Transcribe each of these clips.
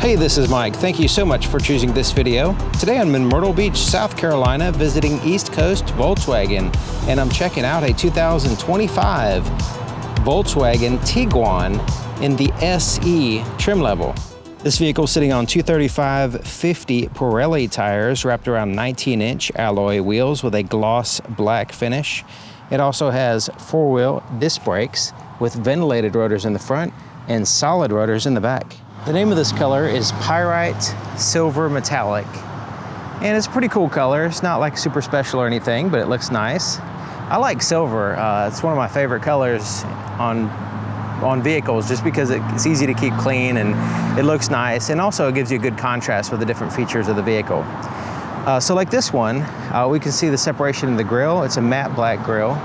Hey, this is Mike. Thank you so much for choosing this video. Today I'm in Myrtle Beach, South Carolina, visiting East Coast Volkswagen, and I'm checking out a 2025 Volkswagen Tiguan in the SE trim level. This vehicle is sitting on 235/50 Pirelli tires wrapped around 19-inch alloy wheels with a gloss black finish. It also has four-wheel disc brakes with ventilated rotors in the front and solid rotors in the back. The name of this color is Pyrite Silver Metallic, and it's a pretty cool color. It's not like super special or anything, but it looks nice. I like silver. It's one of my favorite colors on vehicles just because it's easy to keep clean and it looks nice, and also it gives you a good contrast with the different features of the vehicle. So like this one, we can see the separation of the grille. It's a matte black grille.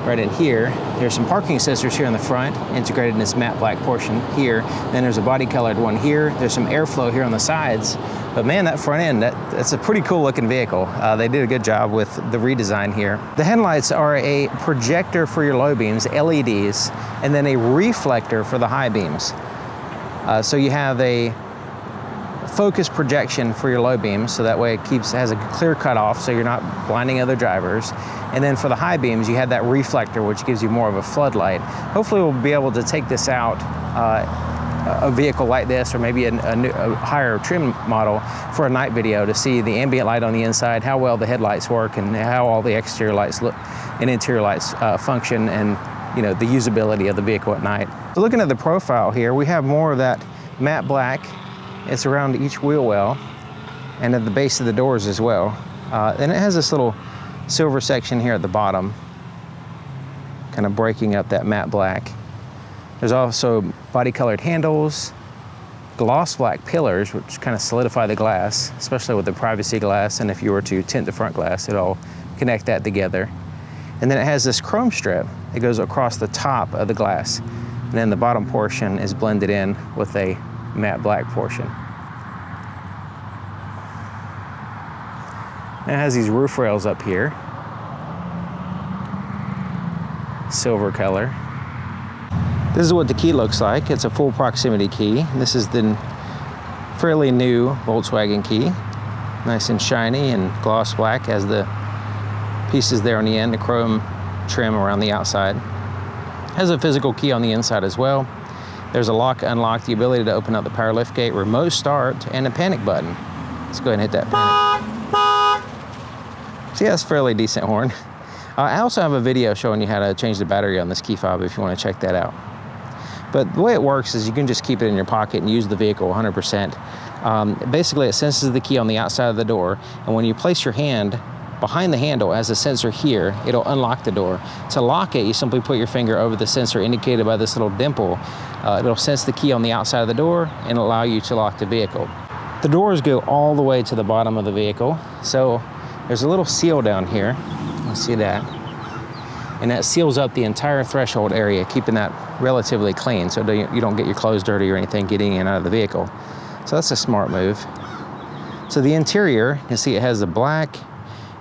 Right in here, there's some parking sensors here in the front, integrated in this matte black portion here. Then there's a body colored one here. There's some airflow here on the sides. But man, that front end, that's a pretty cool looking vehicle. They did a good job with the redesign here. The headlights are a projector for your low beams, LEDs, and then a reflector for the high beams. So you have a focus projection for your low beams, so that way it has a clear cutoff so you're not blinding other drivers. And then for the high beams, you have that reflector, which gives you more of a floodlight. Hopefully we'll be able to take this out, a vehicle like this, or maybe a higher trim model, for a night video to see the ambient light on the inside, how well the headlights work, and how all the exterior lights look and interior lights function, and the usability of the vehicle at night. So looking at the profile here, we have more of that matte black. It's around each wheel well and at the base of the doors as well. And it has this little silver section here at the bottom, kind of breaking up that matte black. There's also body colored handles, gloss black pillars, which kind of solidify the glass, especially with the privacy glass. And if you were to tint the front glass, it'll connect that together. And then it has this chrome strip that goes across the top of the glass. And then the bottom portion is blended in with a matte black portion. It has these roof rails up here, silver color. This is what the key looks like. It's a full proximity key. This is the fairly new Volkswagen key, nice and shiny and gloss black. Has the pieces there on the end, the chrome trim around the outside. Has a physical key on the inside as well. There's a lock, unlock, the ability to open up the power lift gate, remote start, and a panic button. Let's go ahead and hit that panic. So yeah, it's a fairly decent horn. I also have a video showing you how to change the battery on this key fob if you want to check that out. But the way it works is you can just keep it in your pocket and use the vehicle 100%. Basically, it senses the key on the outside of the door, and when you place your hand behind the handle as a sensor here, it'll unlock the door. To lock it, you simply put your finger over the sensor indicated by this little dimple. It'll sense the key on the outside of the door and allow you to lock the vehicle. The doors go all the way to the bottom of the vehicle. So there's a little seal down here. You see that? And that seals up the entire threshold area, keeping that relatively clean so you don't get your clothes dirty or anything getting in and out of the vehicle. So that's a smart move. So the interior, you see it has the black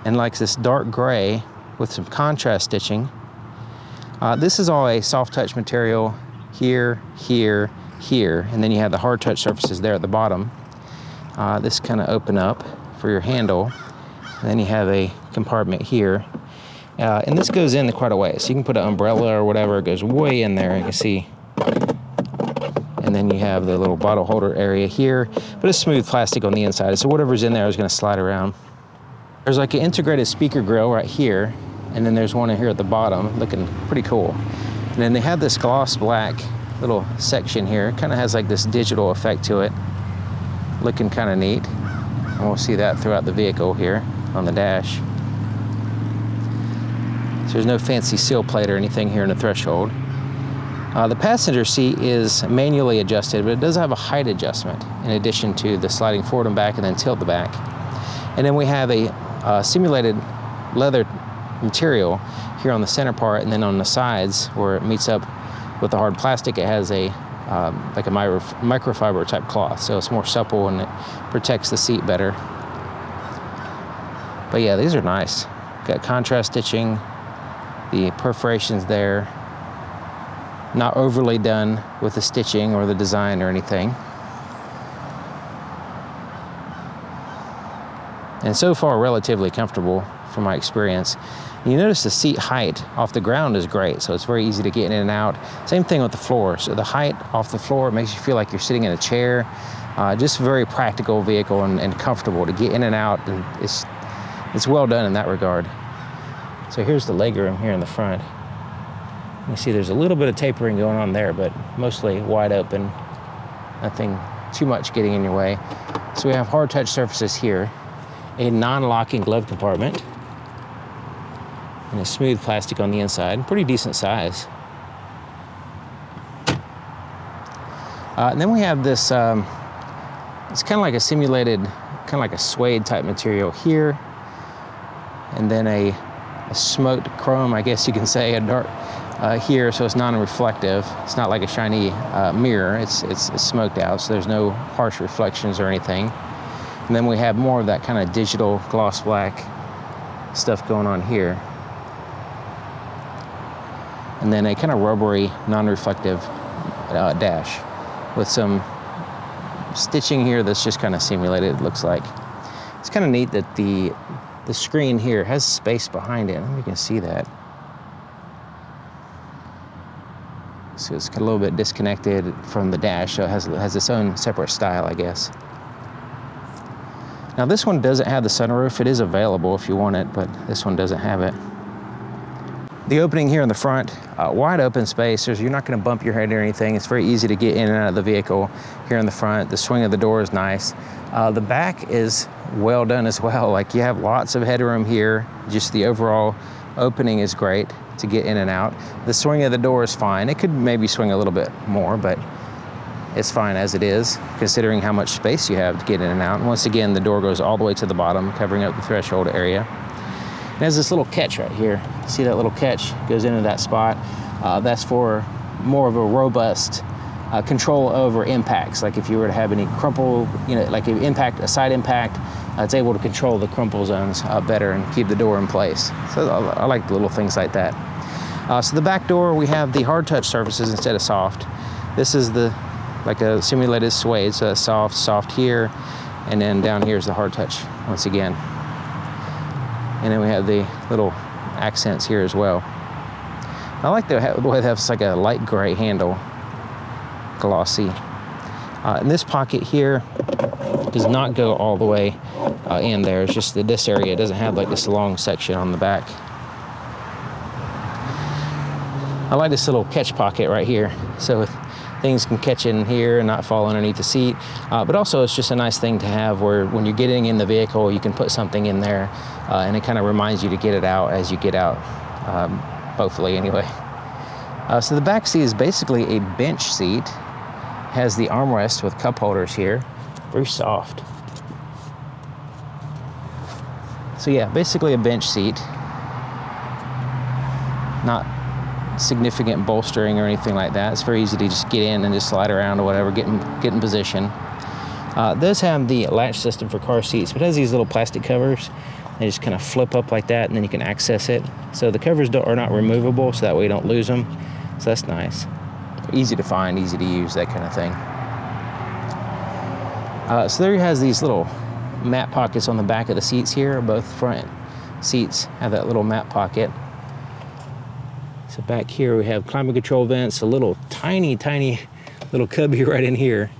and like this dark gray with some contrast stitching. This is all a soft touch material here, here, here, and then you have the hard touch surfaces there at the bottom. This kind of open up for your handle, and then you have a compartment here. And this goes in quite a way, so you can put an umbrella or whatever, it goes way in there, you can see. And then you have the little bottle holder area here, but it's smooth plastic on the inside, so whatever's in there is going to slide around. There's like an integrated speaker grill right here, and then there's one in here at the bottom, looking pretty cool. And then they have this gloss black little section here. It kind of has like this digital effect to it, looking kind of neat. And we'll see that throughout the vehicle here on the dash. So there's no fancy seal plate or anything here in the threshold. The passenger seat is manually adjusted, but it does have a height adjustment in addition to the sliding forward and back and then tilt the back. And then we have a simulated leather material here on the center part, and then on the sides where it meets up with the hard plastic, it has a like a microfiber type cloth, so it's more supple and it protects the seat better. But yeah, these are nice. Got contrast stitching, the perforations there, not overly done with the stitching or the design or anything. and so far relatively comfortable from my experience. And you notice the seat height off the ground is great, so it's very easy to get in and out. Same thing with the floor. So the height off the floor makes you feel like you're sitting in a chair. Just a very practical vehicle and comfortable to get in and out, and it's well done in that regard. So here's the legroom here in the front. You see there's a little bit of tapering going on there, but mostly wide open. Nothing too much getting in your way. So we have hard touch surfaces here, a non-locking glove compartment, and a smooth plastic on the inside. Pretty decent size. And then we have this, it's kind of like a simulated, kind of like a suede type material here, and then a smoked chrome, I guess you can say, a dark here, so it's non-reflective. It's not like a shiny mirror. It's smoked out, so there's no harsh reflections or anything. And then we have more of that kind of digital gloss black stuff going on here. And then a kind of rubbery, non-reflective dash with some stitching here that's just kind of simulated, it looks like. It's kind of neat that the screen here has space behind it. I don't know if you can see that. So it's a little bit disconnected from the dash, so it has its own separate style, I guess. Now this one doesn't have the sunroof. It is available if you want it, but this one doesn't have it. The opening here in the front, wide open space. You're not going to bump your head or anything. It's very easy to get in and out of the vehicle here in the front. The swing of the door is nice. The back is well done as well. Like, you have lots of headroom here. Just the overall opening is great to get in and out. The swing of the door is fine. It could maybe swing a little bit more, but it's fine as it is, considering how much space you have to get in and out. And once again, the door goes all the way to the bottom, covering up the threshold area. It has this little catch right here. See that little catch goes into that spot? That's for more of a robust control over impacts. Like if you were to have any crumple, like an impact, a side impact, it's able to control the crumple zones better and keep the door in place. So I like the little things like that. So the back door, we have the hard touch surfaces instead of soft. This is like a simulated suede, so that's soft here, and then down here is the hard touch once again. And then we have the little accents here as well. I like the way it has like a light gray handle, glossy. And this pocket here does not go all the way in there. It's just that this area doesn't have like this long section on the back. I like this little catch pocket right here, so things can catch in here and not fall underneath the seat. But also it's just a nice thing to have where when you're getting in the vehicle, you can put something in there and it kind of reminds you to get it out as you get out, hopefully anyway. So the back seat is basically a bench seat. Has the armrest with cup holders here, very soft. So yeah, basically a bench seat. Not significant bolstering or anything like that. It's very easy to just get in and just slide around or whatever, get in position. It does have the latch system for car seats, but it has these little plastic covers. They just kind of flip up like that, and then you can access it. So the covers are not removable, so that way you don't lose them. So that's nice. Easy to find, easy to use, that kind of thing. So there he has these little map pockets on the back of the seats here. Both front seats have that little map pocket. So back here we have climate control vents, a little tiny little cubby right in here.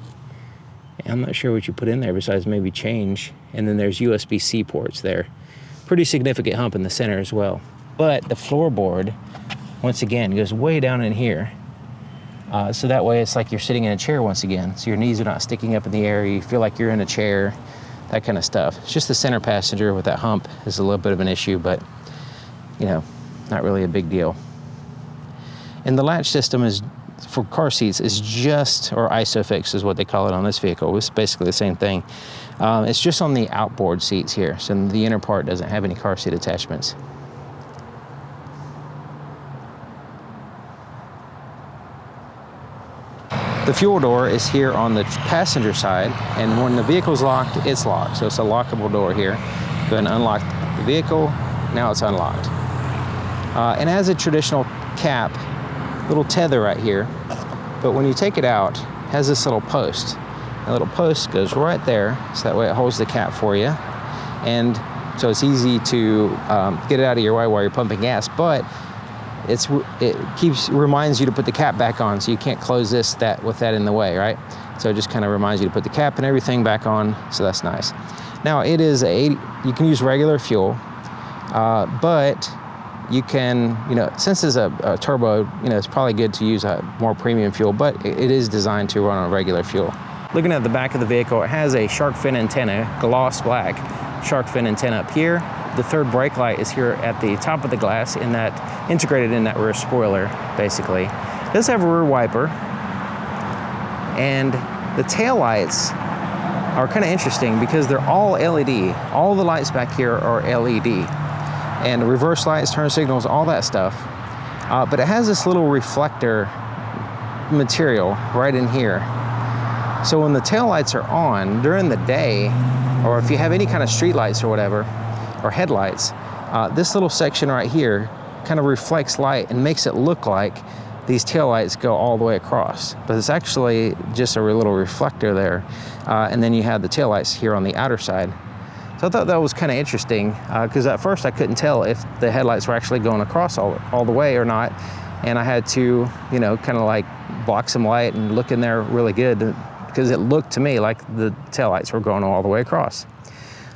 I'm not sure what you put in there besides maybe change. And then there's USB-C ports there. Pretty significant hump in the center as well. But the floorboard, once again, goes way down in here. So that way it's like you're sitting in a chair once again. So your knees are not sticking up in the air. You feel like you're in a chair, that kind of stuff. It's just the center passenger with that hump is a little bit of an issue, but not really a big deal. And the latch system is for car seats is just, or ISOFIX is what they call it on this vehicle. It's basically the same thing. It's just on the outboard seats here. So the inner part doesn't have any car seat attachments. The fuel door is here on the passenger side, and when the vehicle's locked, it's locked. So it's a lockable door here. Go ahead and unlock the vehicle. Now it's unlocked. And it has a traditional cap, little tether right here. But when you take it out, it has this little post. The little post goes right there, so that way it holds the cap for you. and so it's easy to get it out of your way while you're pumping gas, but it reminds you to put the cap back on, so you can't close with that in the way, right? So it just kind of reminds you to put the cap and everything back on, so that's nice. Now it is you can use regular fuel, but you can, since it's a turbo, it's probably good to use a more premium fuel, but it is designed to run on regular fuel. Looking at the back of the vehicle, it has a shark fin antenna, gloss black shark fin antenna up here. The third brake light is here at the top of the glass, integrated in that rear spoiler, basically. It does have a rear wiper, and the tail lights are kind of interesting because they're all LED. All the lights back here are LED, and reverse lights, turn signals, all that stuff. But it has this little reflector material right in here. So when the tail lights are on during the day, or if you have any kind of street lights or whatever, or headlights, this little section right here kind of reflects light and makes it look like these tail lights go all the way across, but it's actually just a little reflector there. And then you have the tail lights here on the outer side. So I thought that was kind of interesting, because at first I couldn't tell if the headlights were actually going across all the way or not, and I had to, kind of like block some light and look in there really good, because it looked to me like the tail lights were going all the way across.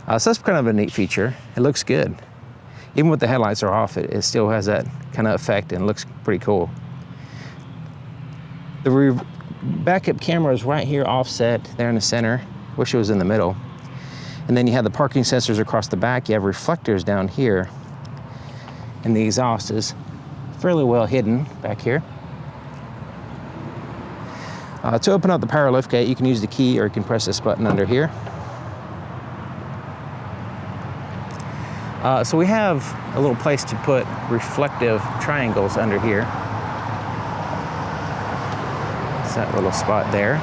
So that's kind of a neat feature. It looks good. Even with the headlights are off, it still has that kind of effect and looks pretty cool. The backup camera is right here offset there in the center. Wish it was in the middle. And then you have the parking sensors across the back. You have reflectors down here. And the exhaust is fairly well hidden back here. To open up the power liftgate, you can use the key or you can press this button under here. So we have a little place to put reflective triangles under here. It's that little spot there.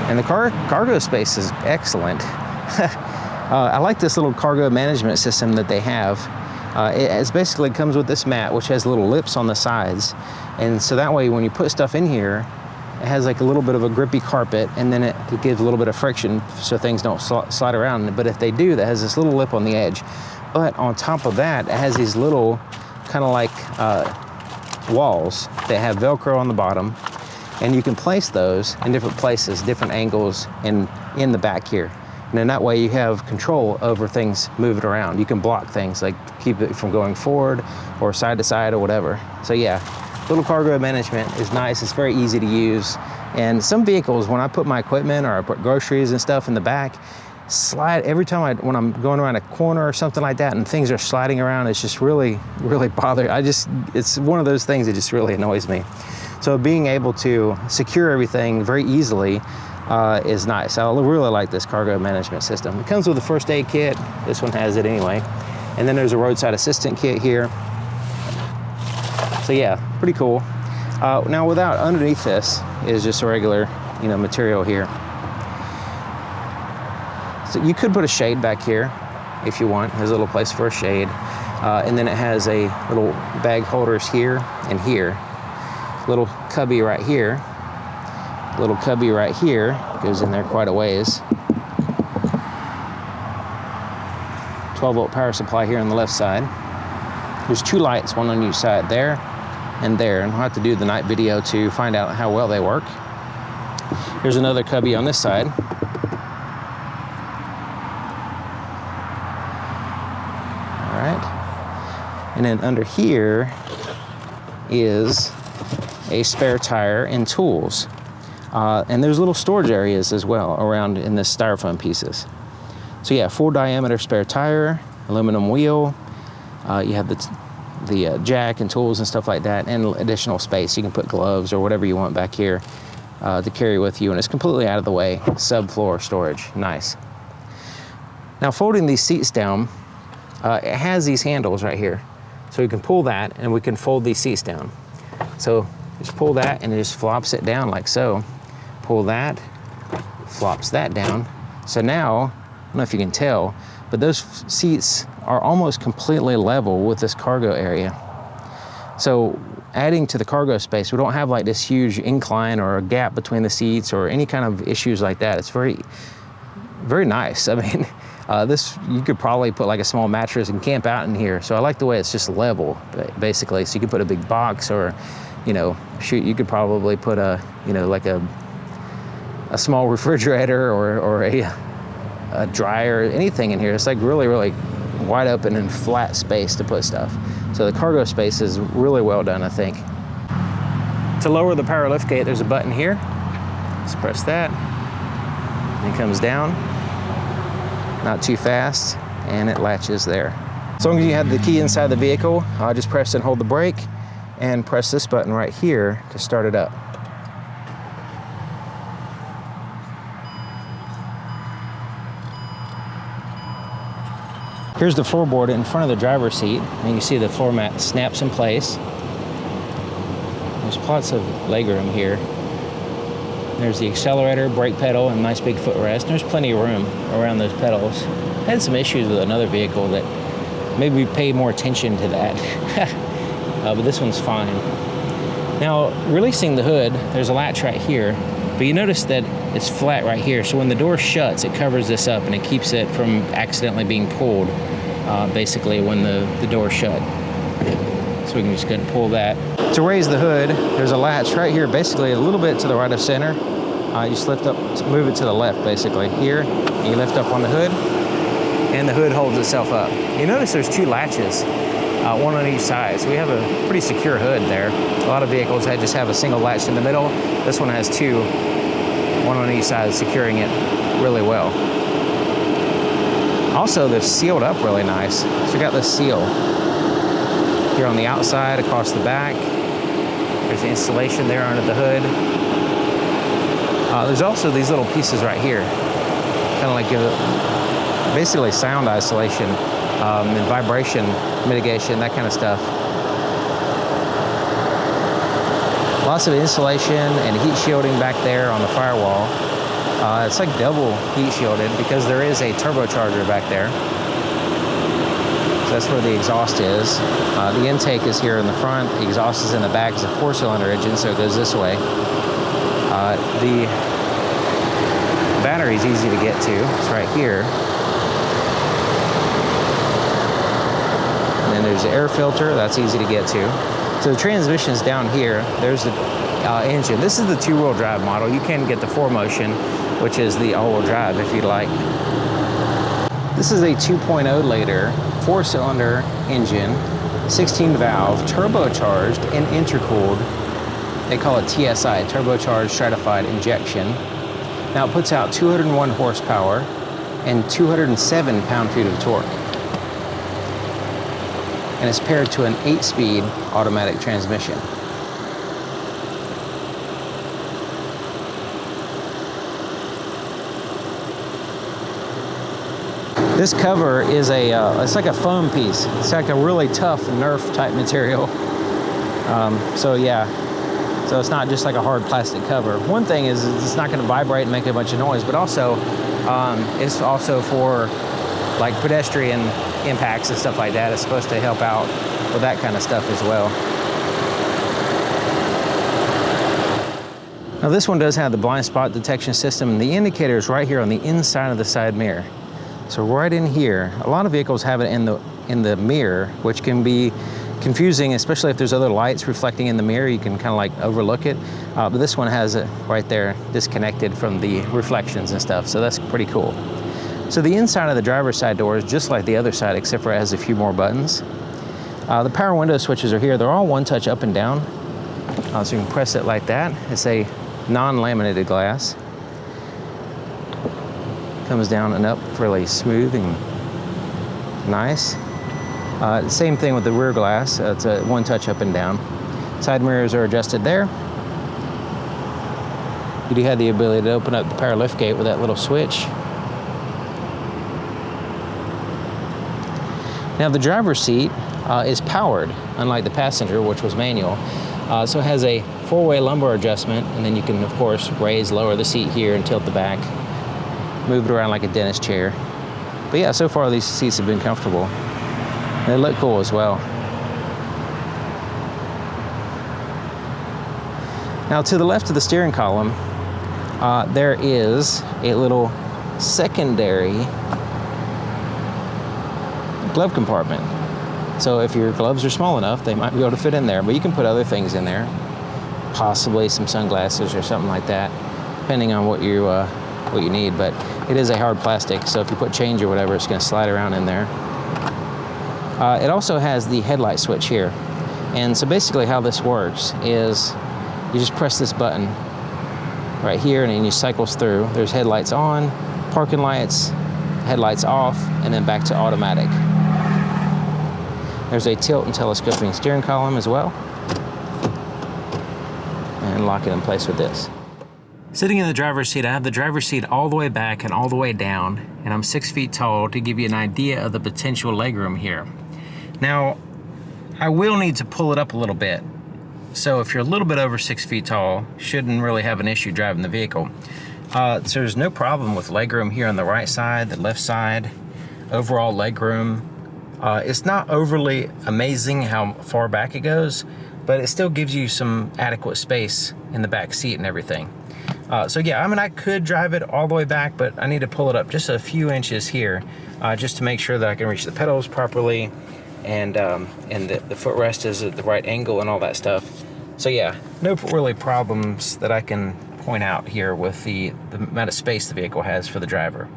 And the cargo space is excellent. I like this little cargo management system that they have. It basically comes with this mat, which has little lips on the sides. And so that way, when you put stuff in here, it has like a little bit of a grippy carpet, and then it gives a little bit of friction so things don't slide around. But if they do, that has this little lip on the edge. But on top of that, it has these little kind of like walls that have Velcro on the bottom, and you can place those in different places, different angles in the back here. And then that way you have control over things moving around. You can block things, like keep it from going forward or side to side or whatever. So yeah, little cargo management is nice. It's very easy to use. And some vehicles, when I put my equipment or I put groceries and stuff in the back, slide every time when I'm going around a corner or something like that and things are sliding around, it's just really, really bothering. It's one of those things that just really annoys me. So being able to secure everything very easily is nice. I really like this cargo management system. It comes with a first aid kit. This one has it anyway. And then there's a roadside assistant kit here. So yeah, pretty cool. Now underneath this is just a regular, material here. So you could put a shade back here if you want. There's a little place for a shade. And then it has a little bag holders here and here. Little cubby right here. Little cubby right here. Goes in there quite a ways. 12-volt power supply here on the left side. There's two lights, one on each side, there and there. And I'll have to do the night video to find out how well they work. Here's another cubby on this side. And then under here is a spare tire and tools. And there's little storage areas as well around in this styrofoam pieces. So yeah, 4 diameter spare tire, aluminum wheel. You have the jack and tools and stuff like that, and additional space. You can put gloves or whatever you want back here to carry with you, and it's completely out of the way. Subfloor storage, nice. Now folding these seats down, it has these handles right here. So you can pull that and we can fold these seats down. So just pull that and it just flops it down like so. Pull that, flops that down. So now, I don't know if you can tell, but those seats are almost completely level with this cargo area. So adding to the cargo space, we don't have like this huge incline or a gap between the seats or any kind of issues like that. It's very, very nice. I mean, This, you could probably put like a small mattress and camp out in here. So I like the way it's just level, basically. So you could put a big box, or, you know, shoot, you could probably put a, you know, like a small refrigerator or a dryer, anything in here. It's like really, really wide open and flat space to put stuff. So the cargo space is really well done, I think. To lower the power lift gate, there's a button here. Let's press that. And it comes down. Not too fast, and it latches there. As long as you have the key inside the vehicle, just press and hold the brake, and press this button right here to start it up. Here's the floorboard in front of the driver's seat, and you see the floor mat snaps in place. There's lots of legroom here. There's the accelerator, brake pedal, and nice big footrest. There's plenty of room around those pedals. I had some issues with another vehicle that maybe pay more attention to that, but this one's fine. Now, releasing the hood, there's a latch right here, but you notice that it's flat right here. So when the door shuts, it covers this up and it keeps it from accidentally being pulled, basically when the door shut. So we can just go ahead and pull that. To raise the hood, there's a latch right here, basically a little bit to the right of center. You just lift up, move it to the left, basically. Here, and you lift up on the hood, and the hood holds itself up. You notice there's two latches, one on each side. So we have a pretty secure hood there. A lot of vehicles just have a single latch in the middle. This one has two, one on each side, securing it really well. Also, they're sealed up really nice. So we got this seal here on the outside, across the back. There's the installation there under the hood. There's also these little pieces right here, kind of like basically sound isolation and vibration mitigation, that kind of stuff. Lots of insulation and heat shielding back there on the firewall. It's like double heat shielded because there is a turbocharger back there. So that's where the exhaust is. The intake is here in the front. The exhaust is in the back. It's a 4-cylinder engine, so it goes this way. The battery is easy to get to. It's right here. And then there's the air filter. That's easy to get to. So the transmission is down here. There's the engine. This is the 2-wheel drive model. You can get the 4Motion, which is the all-wheel drive if you'd like. This is a 2.0 liter 4-cylinder engine, 16-valve, turbocharged and intercooled. They call it TSI, turbocharged stratified injection. Now it puts out 201 horsepower and 207 pound-feet of torque. And it's paired to an 8-speed automatic transmission. This cover is it's like a foam piece. It's like a really tough Nerf type material. So yeah, so it's not just like a hard plastic cover. One thing is it's not gonna vibrate and make a bunch of noise, but also it's also for like pedestrian impacts and stuff like that. It's supposed to help out with that kind of stuff as well. Now this one does have the blind spot detection system, and the indicator is right here on the inside of the side mirror. So right in here, a lot of vehicles have it in the mirror, which can be confusing, especially if there's other lights reflecting in the mirror. You can kind of like overlook it. But this one has it right there, disconnected from the reflections and stuff. So that's pretty cool. So the inside of the driver's side door is just like the other side, except for it has a few more buttons. The power window switches are here. They're all one touch up and down. So you can press it like that. It's a non-laminated glass. Comes down and up really smooth and nice. Same thing with the rear glass. It's a one touch up and down. Side mirrors are adjusted there. You do have the ability to open up the power lift gate with that little switch. Now the driver's seat is powered, unlike the passenger, which was manual. So it has a 4-way lumbar adjustment, and then you can, of course, raise, lower the seat here and tilt the back. Move it around like a dentist chair. But yeah, so far these seats have been comfortable. They look cool as well. Now to the left of the steering column, there is a little secondary glove compartment. So if your gloves are small enough, they might be able to fit in there, but you can put other things in there, possibly some sunglasses or something like that, depending on what you need. But it is a hard plastic, so if you put change or whatever, it's going to slide around in there. It also has the headlight switch here. And so basically how this works is you just press this button right here and then you cycles through. There's headlights on, parking lights, headlights off, and then back to automatic. There's a tilt and telescoping steering column as well. And lock it in place with this. Sitting in the driver's seat, I have the driver's seat all the way back and all the way down, and I'm 6 feet tall to give you an idea of the potential legroom here. Now, I will need to pull it up a little bit. So if you're a little bit over 6 feet tall, shouldn't really have an issue driving the vehicle. So there's no problem with legroom here on the right side, the left side, overall legroom. It's not overly amazing how far back it goes, but it still gives you some adequate space in the back seat and everything. So yeah, I mean, I could drive it all the way back, but I need to pull it up just a few inches here, just to make sure that I can reach the pedals properly, and the footrest is at the right angle and all that stuff. So yeah, no really problems that I can point out here with the amount of space the vehicle has for the driver.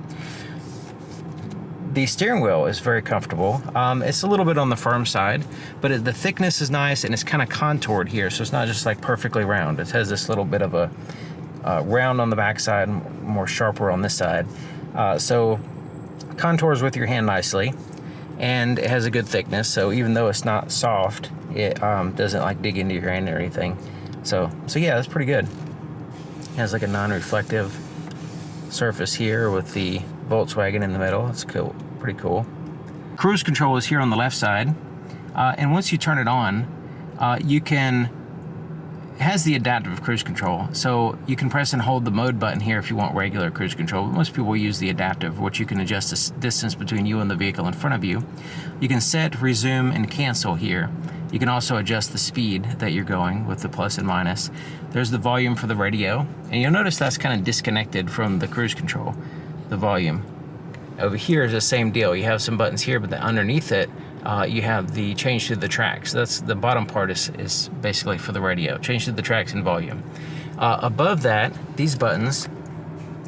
The steering wheel is very comfortable. It's a little bit on the firm side, but the thickness is nice and it's kind of contoured here, so it's not just like perfectly round. It has this little bit of a round on the back side, more sharper on this side. So contours with your hand nicely, and it has a good thickness, so even though it's not soft, it doesn't like dig into your hand or anything. So yeah, that's pretty good. It has like a non-reflective surface here with the Volkswagen in the middle. It's cool, pretty cool. Cruise control is here on the left side, and once you turn it on, it has the adaptive cruise control, so you can press and hold the mode button here if you want regular cruise control. But most people use the adaptive, which you can adjust the distance between you and the vehicle in front of you. You can set, resume, and cancel here. You can also adjust the speed that you're going with the plus and minus. There's the volume for the radio, and you'll notice that's kind of disconnected from the cruise control, the volume. Over here is the same deal. You have some buttons here, but underneath it, you have the change to the tracks. That's the bottom part is basically for the radio. Change to the tracks and volume. Above that, these buttons,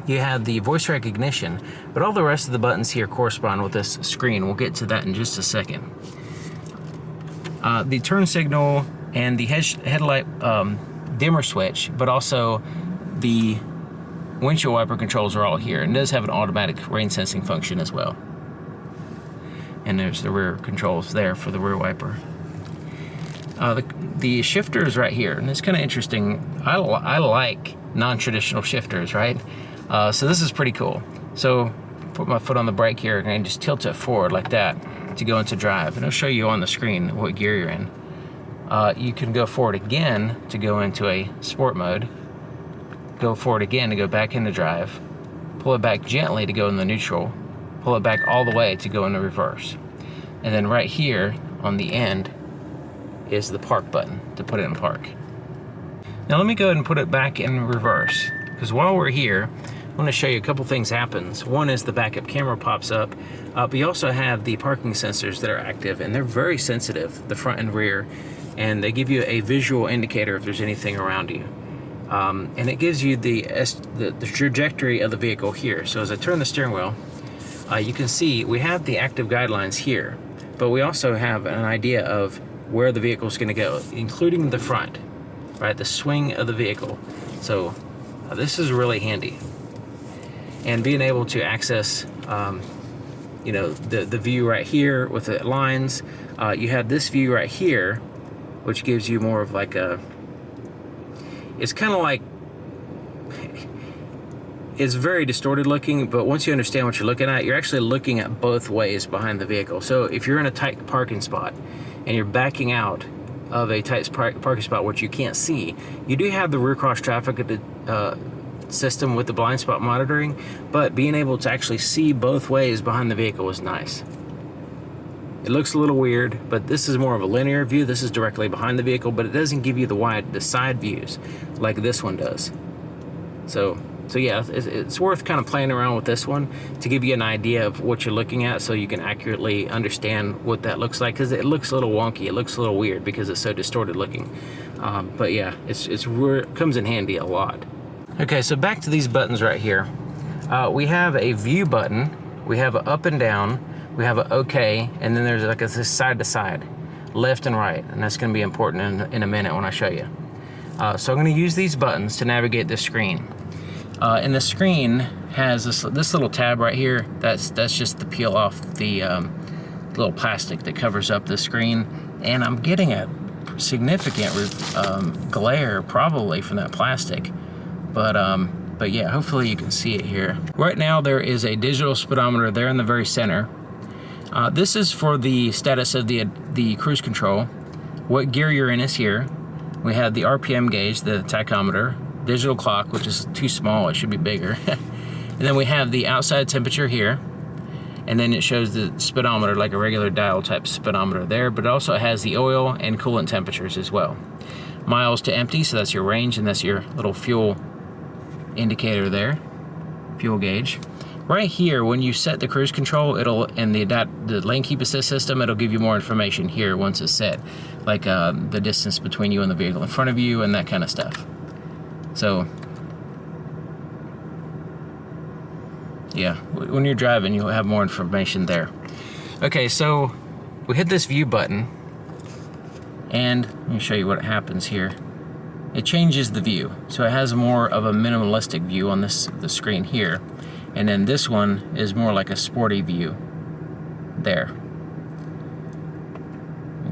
you have the voice recognition, but all the rest of the buttons here correspond with this screen. We'll get to that in just a second. The turn signal and the headlight dimmer switch, but also the windshield wiper controls are all here, and it does have an automatic rain sensing function as well. And there's the rear controls there for the rear wiper. The shifter is right here, and it's kind of interesting. I like non-traditional shifters, right? So this is pretty cool. So put my foot on the brake here and just tilt it forward like that to go into drive, and it'll show you on the screen what gear you're in. You can go forward again to go into a sport mode, go forward again to go back into drive, pull it back gently to go in the neutral, pull it back all the way to go into reverse. And then right here on the end is the park button to put it in park. Now let me go ahead and put it back in reverse, because while we're here, I want to show you a couple things happens. One is the backup camera pops up, but you also have the parking sensors that are active, and they're very sensitive, the front and rear, and they give you a visual indicator if there's anything around you. And it gives you the trajectory of the vehicle here. So as I turn the steering wheel, you can see we have the active guidelines here, but we also have an idea of where the vehicle is going to go, including the front, right? The swing of the vehicle. So this is really handy. And being able to access, you know, the view right here with the lines. You have this view right here, which gives you more of like a, it's kind of like, it's very distorted looking, but once you understand what you're looking at, you're actually looking at both ways behind the vehicle. So if you're in a tight parking spot and you're backing out of a tight parking spot which you can't see, you do have the rear cross traffic system with the blind spot monitoring, but being able to actually see both ways behind the vehicle is nice. It looks a little weird, but this is more of a linear view. This is directly behind the vehicle, but it doesn't give you the side views like this one does. So So yeah, it's worth kind of playing around with this one to give you an idea of what you're looking at, so you can accurately understand what that looks like, because it looks a little wonky, it looks a little weird because it's so distorted looking. But yeah, it comes in handy a lot. Okay, so back to these buttons right here. We have a view button, we have an up and down, we have an OK, and then there's like this side to side, left and right, and that's going to be important in a minute when I show you. So I'm going to use these buttons to navigate the screen. And the screen has this little tab right here. That's just to peel off the little plastic that covers up the screen. And I'm getting a significant glare probably from that plastic. But yeah, hopefully you can see it here. Right now there is a digital speedometer there in the very center. This is for the status of the cruise control. What gear you're in is here. We have the RPM gauge, the tachometer, digital clock, which is too small, it should be bigger. And then we have the outside temperature here, and then it shows the speedometer like a regular dial type speedometer there, but it also has the oil and coolant temperatures as well. Miles to empty, so that's your range, and that's your little fuel indicator there, fuel gauge. Right here, when you set the cruise control, and the lane keep assist system, it'll give you more information here once it's set, like the distance between you and the vehicle in front of you and that kind of stuff. So yeah, when you're driving, you'll have more information there. Okay, so we hit this view button, and let me show you what happens here. It changes the view, so it has more of a minimalistic view on the screen here. And then this one is more like a sporty view there.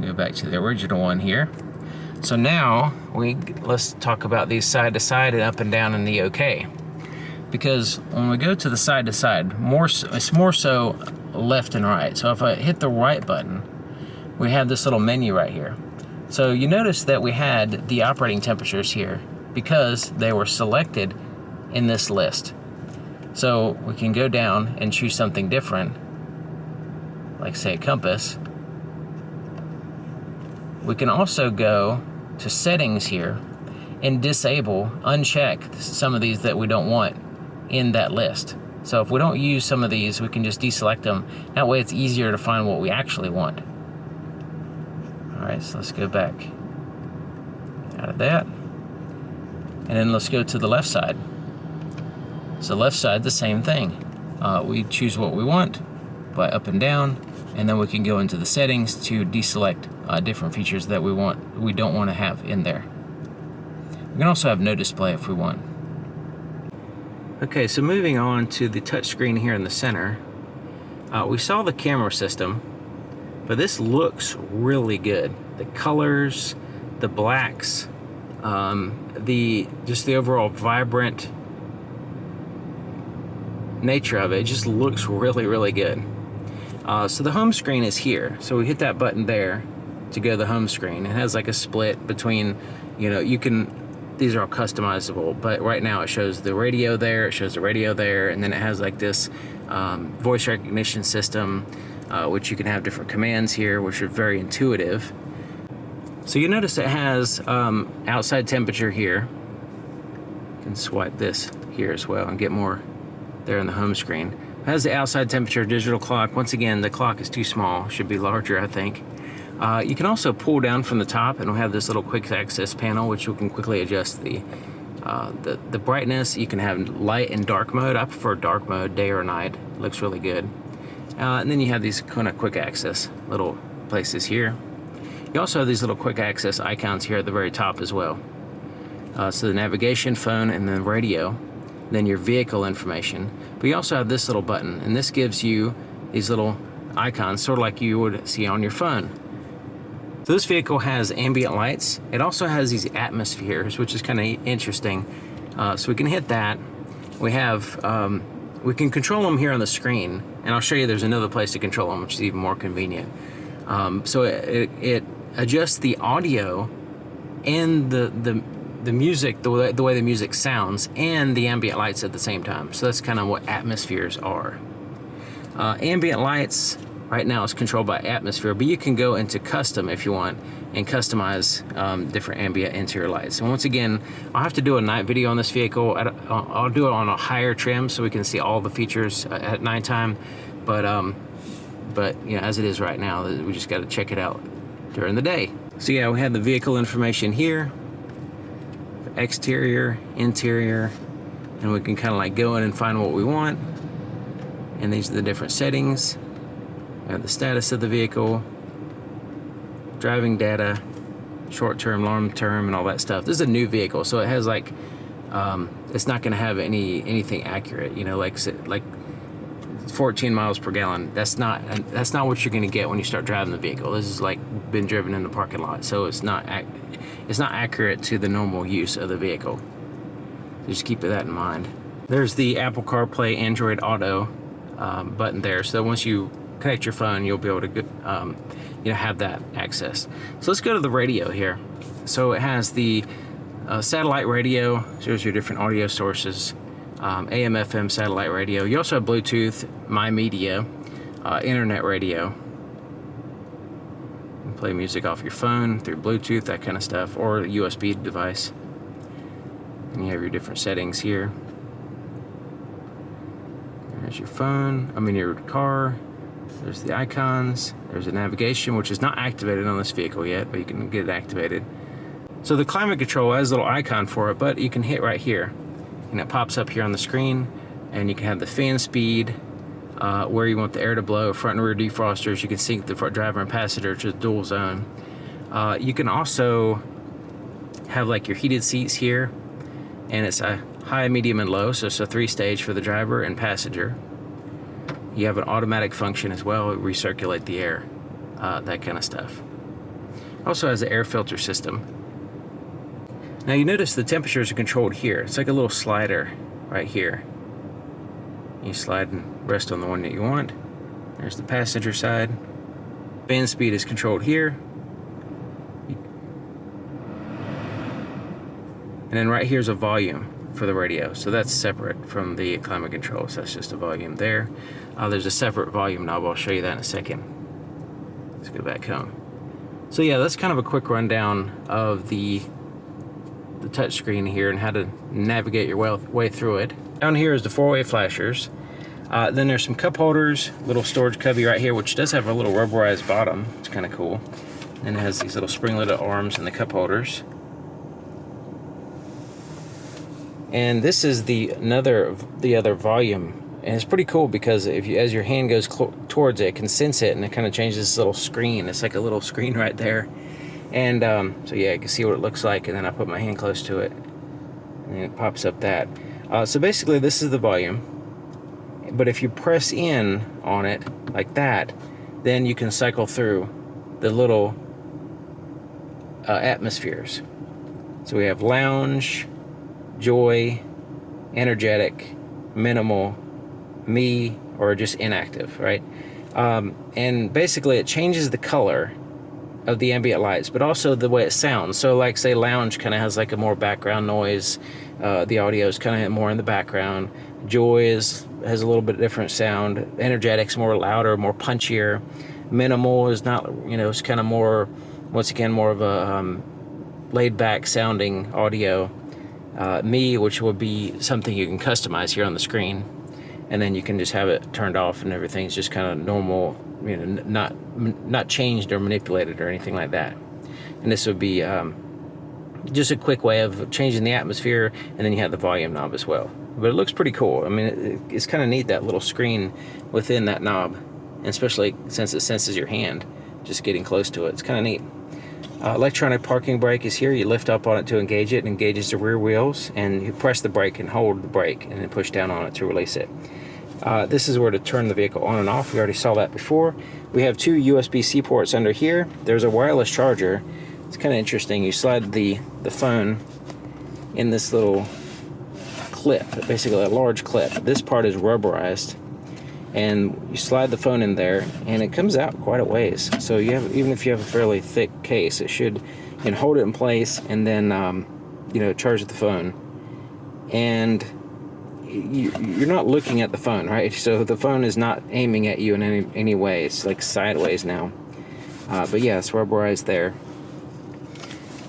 Go back to the original one here. So now let's talk about these side to side and up and down in the OK. Because when we go to the side to side, it's more so left and right. So if I hit the right button, we have this little menu right here. So you notice that we had the operating temperatures here because they were selected in this list. So we can go down and choose something different, like say a compass. We can also go to settings here and uncheck some of these that we don't want in that list. So if we don't use some of these, we can just deselect them. That way it's easier to find what we actually want. All right, so let's go back out of that. And then let's go to the left side. So left side, the same thing. We choose what we want by up and down, and then we can go into the settings to deselect different features that we don't want to have in there. We can also have no display if we want. Okay, so moving on to the touch screen here in the center, we saw the camera system, but this looks really good. The colors, the blacks, just the overall vibrant nature of it just looks really, really good. So the home screen is here. So we hit that button there to go to the home screen. It has like a split between, these are all customizable, but right now it shows the radio there, it shows the radio there, and then it has like this voice recognition system, which you can have different commands here, which are very intuitive. So you notice it has outside temperature here. You can swipe this here as well and get more there in the home screen. It has the outside temperature, digital clock. Once again, the clock is too small, should be larger, I think. You can also pull down from the top, and we'll have this little quick access panel, which we can quickly adjust the brightness. You can have light and dark mode. I prefer dark mode, day or night. It looks really good. And then you have these kind of quick access little places here. You also have these little quick access icons here at the very top as well. So the navigation, phone, and then radio. Then your vehicle information. But you also have this little button, and this gives you these little icons, sort of like you would see on your phone. So this vehicle has ambient lights. It also has these atmospheres, which is kind of interesting. So we can hit that. We can control them here on the screen, and I'll show you there's another place to control them, which is even more convenient. So it adjusts the audio and the music, the way the music sounds, and the ambient lights at the same time. So that's kind of what atmospheres are. Ambient lights Right now it's controlled by atmosphere, but you can go into custom if you want and customize different ambient interior lights. And once again, I'll have to do a night video on this vehicle. I'll do it on a higher trim so we can see all the features at nighttime. But you know, as it is right now, we just got to check it out during the day. So yeah, we have the vehicle information here, exterior, interior, and we can kind of like go in and find what we want. And these are the different settings. We have the status of the vehicle, driving data, short-term, long-term, and all that stuff. This is a new vehicle, so it has like, it's not going to have anything accurate. You know, like 14 miles per gallon. That's not what you're going to get when you start driving the vehicle. This is like been driven in the parking lot, so it's not accurate to the normal use of the vehicle. So just keep that in mind. There's the Apple CarPlay, Android Auto button there. So once you connect your phone, you'll be able to you know, have that access. So let's go to the radio here. So it has the satellite radio, shows your different audio sources, AM, FM, satellite radio. You also have Bluetooth, My Media, internet radio. You can play music off your phone through Bluetooth, that kind of stuff, or a USB device. And you have your different settings here. There's your phone, your car. There's the icons, there's the navigation, which is not activated on this vehicle yet, but you can get it activated. So the climate control has a little icon for it, but you can hit right here, and it pops up here on the screen, and you can have the fan speed, where you want the air to blow, front and rear defrosters. You can sync the front driver and passenger to dual zone. You can also have like your heated seats here, and it's a high, medium, and low, so it's a 3-stage for the driver and passenger. You have an automatic function as well, recirculate the air, that kind of stuff. Also has an air filter system. Now you notice the temperatures are controlled here. It's like a little slider right here. You slide and rest on the one that you want. There's the passenger side. Fan speed is controlled here. And then right here's a volume for the radio, so that's separate from the climate control, so that's just a volume there. There's a separate volume knob. I'll show you that in a second. Let's go back home. So yeah, that's kind of a quick rundown of the touch screen here and how to navigate your way through it. Down here is the 4-way flashers. Then there's some cup holders, little storage cubby right here, which does have a little rubberized bottom. It's kind of cool. And it has these little spring-loaded arms and the cup holders. And this is the other volume, and it's pretty cool because as your hand goes towards it, it can sense it, and it kind of changes this little screen. It's like a little screen right there, and so yeah, you can see what it looks like. And then I put my hand close to it, and it pops up that. So basically, this is the volume. But if you press in on it like that, then you can cycle through the little atmospheres. So we have lounge, joy, energetic, minimal, me, or just inactive, right? And basically it changes the color of the ambient lights, but also the way it sounds. So like say lounge kind of has like a more background noise. The audio is kind of more in the background. Joy has a little bit different sound. Energetic's more louder, more punchier. Minimal is not, it's kind of more, once again, more of a laid back sounding audio. Me, which will be something you can customize here on the screen, and then you can just have it turned off and everything's just kind of normal, not changed or manipulated or anything like that. And this would be just a quick way of changing the atmosphere, and then you have the volume knob as well. But it looks pretty cool. It's kind of neat, that little screen within that knob, and especially since it senses your hand just getting close to it. It's kind of neat. Electronic parking brake is here. You lift up on it to engage it. It engages the rear wheels, and you press the brake and hold the brake and then push down on it to release it. This is where to turn the vehicle on and off. We already saw that before. We have 2 USB-C ports under here. There's a wireless charger. It's kind of interesting. You slide the phone in this little clip, basically a large clip. This part is rubberized, and you slide the phone in there, and it comes out quite a ways. So you have, even if you have a fairly thick case, it should, you can hold it in place and then charge the phone. And you're not looking at the phone, right? So the phone is not aiming at you in any way. It's like sideways now. But yeah, it's rubberized there.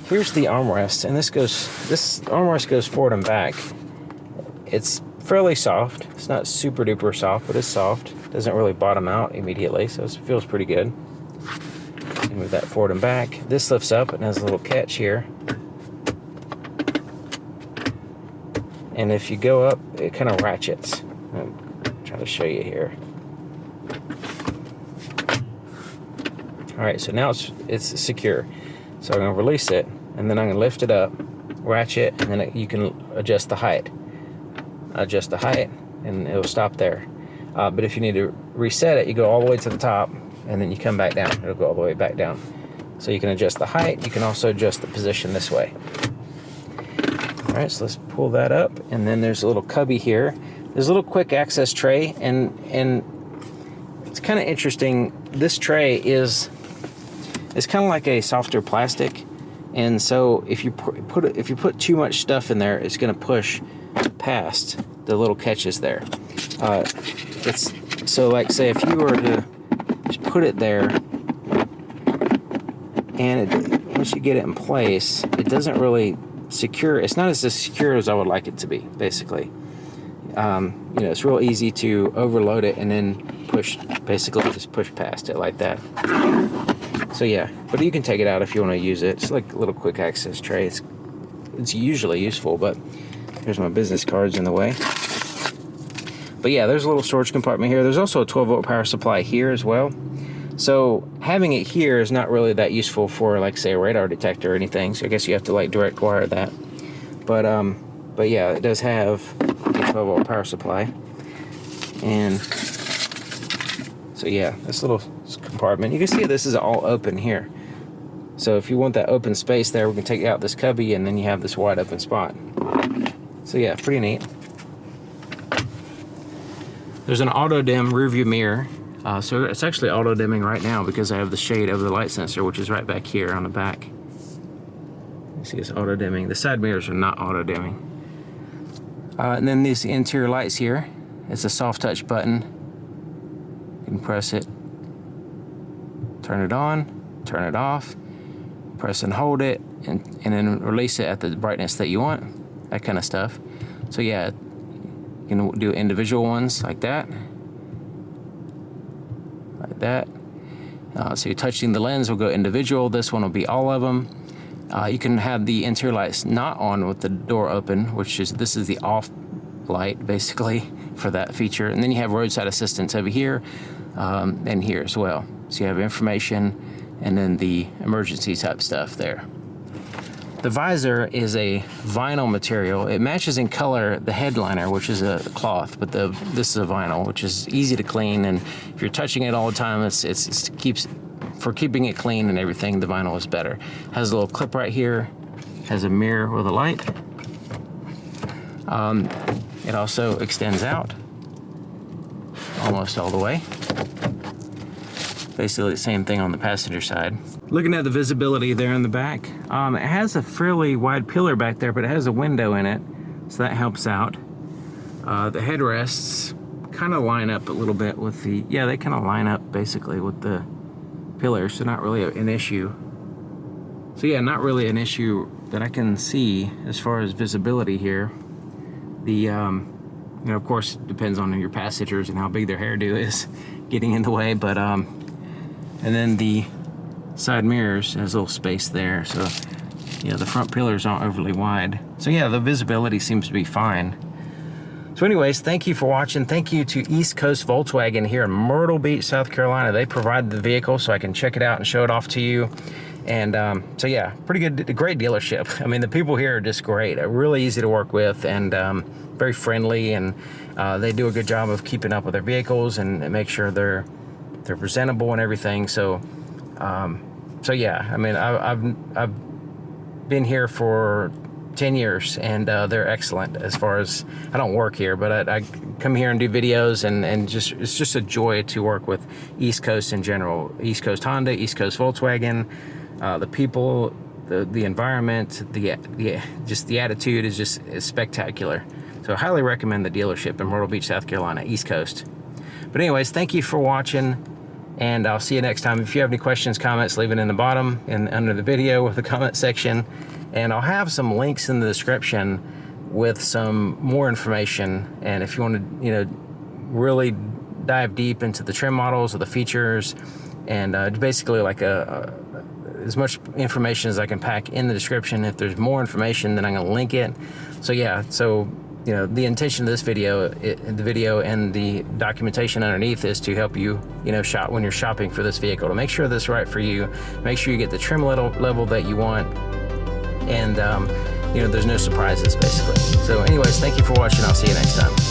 Here's the armrest, and this armrest goes forward and back. It's fairly soft. It's not super duper soft, but it's soft. It doesn't really bottom out immediately, so it feels pretty good. Move that forward and back. This lifts up and has a little catch here. And if you go up, it kind of ratchets. I'm trying to show you here. All right, so now it's secure. So I'm gonna release it, and then I'm gonna lift it up, ratchet, and then you can adjust the height. Adjust the height, and it'll stop there. But if you need to reset it, you go all the way to the top, and then you come back down. It'll go all the way back down. So you can adjust the height. You can also adjust the position this way. All right, so let's pull that up, and then there's a little cubby here. There's a little quick access tray, and it's kind of interesting. This tray it's kind of like a softer plastic, and so if you put too much stuff in there, it's going to push past the little catches there. So like, say if you were to just put it there, and once you get it in place, it doesn't really secure. It's not as secure as I would like it to be, basically. It's real easy to overload it and then basically just push past it like that. So yeah, but you can take it out if you want to use it. It's like a little quick access tray. It's usually useful, but here's my business cards in the way. But yeah, there's a little storage compartment here. There's also a 12-volt power supply here as well. So having it here is not really that useful for, like, say, a radar detector or anything. So I guess you have to like direct wire that. But yeah, it does have a 12-volt power supply. And so yeah, this little compartment, you can see this is all open here. So if you want that open space there, we can take out this cubby, and then you have this wide open spot. So yeah, pretty neat. There's an auto dim rear view mirror. So it's actually auto dimming right now because I have the shade over the light sensor, which is right back here on the back. You see it's auto dimming. The side mirrors are not auto dimming. And then these interior lights here. It's a soft touch button. You can press it, turn it on, turn it off, press and hold it, and then release it at the brightness that you want, that kind of stuff. So yeah, you can do individual ones like that. Like that. So you're touching the lens will go individual. This one will be all of them. You can have the interior lights not on with the door open, this is the off light basically for that feature. And then you have roadside assistance over here and here as well. So you have information and then the emergency type stuff there. The visor is a vinyl material. It matches in color the headliner, which is a cloth, but this is a vinyl, which is easy to clean. And if you're touching it all the time, for keeping it clean and everything, the vinyl is better. Has a little clip right here. Has a mirror with a light. It also extends out almost all the way. Basically the same thing on the passenger side. Looking at the visibility there in the back, it has a fairly wide pillar back there, but it has a window in it, so that helps out. The headrests kind of line up a little bit with they kind of line up basically with the pillars, so not really an issue. So yeah, not really an issue that I can see as far as visibility here. Of course, it depends on your passengers and how big their hairdo is getting in the way, but and then the side mirrors has a little space there, so yeah, the front pillars aren't overly wide. So yeah, the visibility seems to be fine. So anyways, thank you for watching. Thank you to East Coast Volkswagen here in Myrtle Beach, South Carolina. They provided the vehicle so I can check it out and show it off to you. And so yeah, pretty good, great dealership. I mean, the people here are just great, really easy to work with, and very friendly, and they do a good job of keeping up with their vehicles and make sure they're presentable and everything. So so yeah, I mean, I've been here for 10 years, and they're excellent. As far as, I don't work here, but I come here and do videos, and it's just a joy to work with East Coast in general. East Coast Honda, East Coast Volkswagen, the people, the environment, just the attitude is spectacular. So So I highly recommend the dealership in Myrtle Beach, South Carolina, East Coast. But anyways, thank you for watching, and I'll see you next time. If you have any questions, comments, leave it in the bottom and under the video with the comment section. And I'll have some links in the description with some more information. And if you want to, you know, really dive deep into the trim models or the features, and basically like as much information as I can pack in the description. If there's more information, then I'm going to link it. So yeah, so you know, the intention of this video, the video and the documentation underneath is to help you, you know, shop when you're shopping for this vehicle, to make sure this is right for you, make sure you get the trim level that you want, and you know, there's no surprises basically. So anyways, thank you for watching. I'll see you next time.